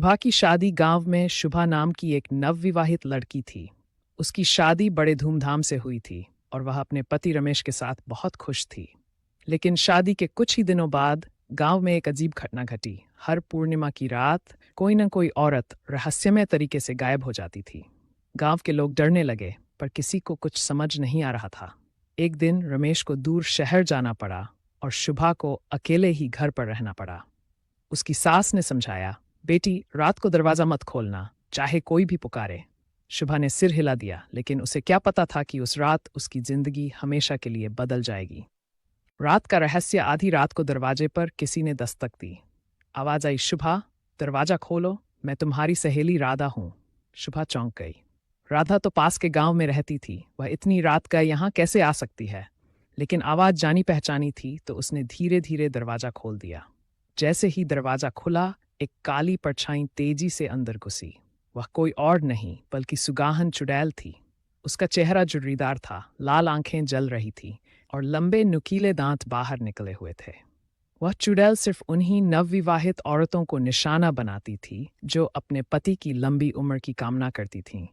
शुभा की शादी गांव में शुभा नाम की एक नवविवाहित लड़की थी। उसकी शादी बड़े धूमधाम से हुई थी और वह अपने पति रमेश के साथ बहुत खुश थी। लेकिन शादी के कुछ ही दिनों बाद गांव में एक अजीब घटना घटी। हर पूर्णिमा की रात कोई न कोई औरत रहस्यमय तरीके से गायब हो जाती थी। गांव के लोग डरने लगे, पर किसी को कुछ समझ नहीं आ रहा था। एक दिन रमेश को दूर शहर जाना पड़ा और शुभा को अकेले ही घर पर रहना पड़ा। उसकी सास ने समझाया, बेटी, रात को दरवाजा मत खोलना, चाहे कोई भी पुकारे। शुभा ने सिर हिला दिया, लेकिन उसे क्या पता था कि उस रात उसकी जिंदगी हमेशा के लिए बदल जाएगी। रात का रहस्य। आधी रात को दरवाजे पर किसी ने दस्तक दी। आवाज आई, शुभा, दरवाजा खोलो, मैं तुम्हारी सहेली राधा हूं। शुभा चौंक गई। राधा तो पास के गांव में रहती थी, वह इतनी रात का यहां कैसे आ सकती है? लेकिन आवाज जानी पहचानी थी, तो उसने धीरे धीरे दरवाजा खोल दिया। जैसे ही दरवाजा खुला, एक काली परछाई तेजी से अंदर घुसी। वह कोई और नहीं बल्कि सुगाहन चुड़ैल थी। उसका चेहरा जुर्रीदार था, लाल आंखें जल रही थी और लंबे नुकीले दांत बाहर निकले हुए थे। वह चुड़ैल सिर्फ उन्हीं नवविवाहित औरतों को निशाना बनाती थी जो अपने पति की लंबी उम्र की कामना करती थीं,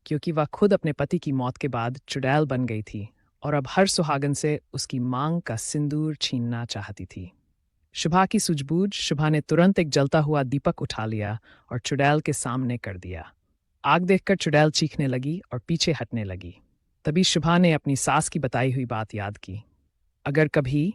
क्योंकि वह खुद अपने पति की मौत के बाद चुड़ैल बन गई थी और अब हर सुहागन से उसकी मांग का सिंदूर छीनना चाहती थी। शुभा की सूझबूझ। शुभा ने तुरंत एक जलता हुआ दीपक उठा लिया और चुड़ैल के सामने कर दिया। आग देखकर चुड़ैल चीखने लगी और पीछे हटने लगी। तभी शुभा ने अपनी सास की बताई हुई बात याद की। अगर कभी